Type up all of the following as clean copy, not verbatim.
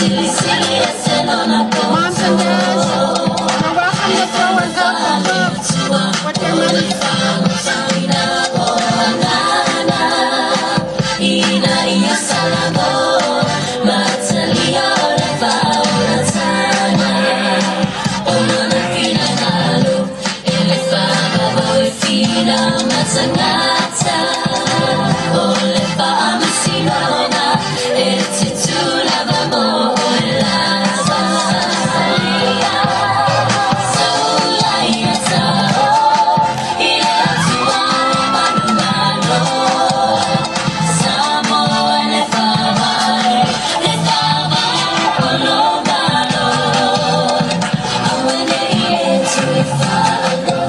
Moms and dads, you're welcome to throw us out the club with their money.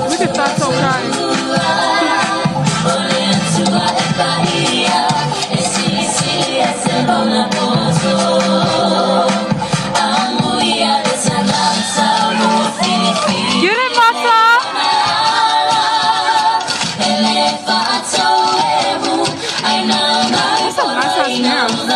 Look at that, so crying. Get it, Masa! That's a nice ass nail.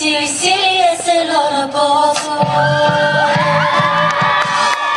Silly, silly, es el hora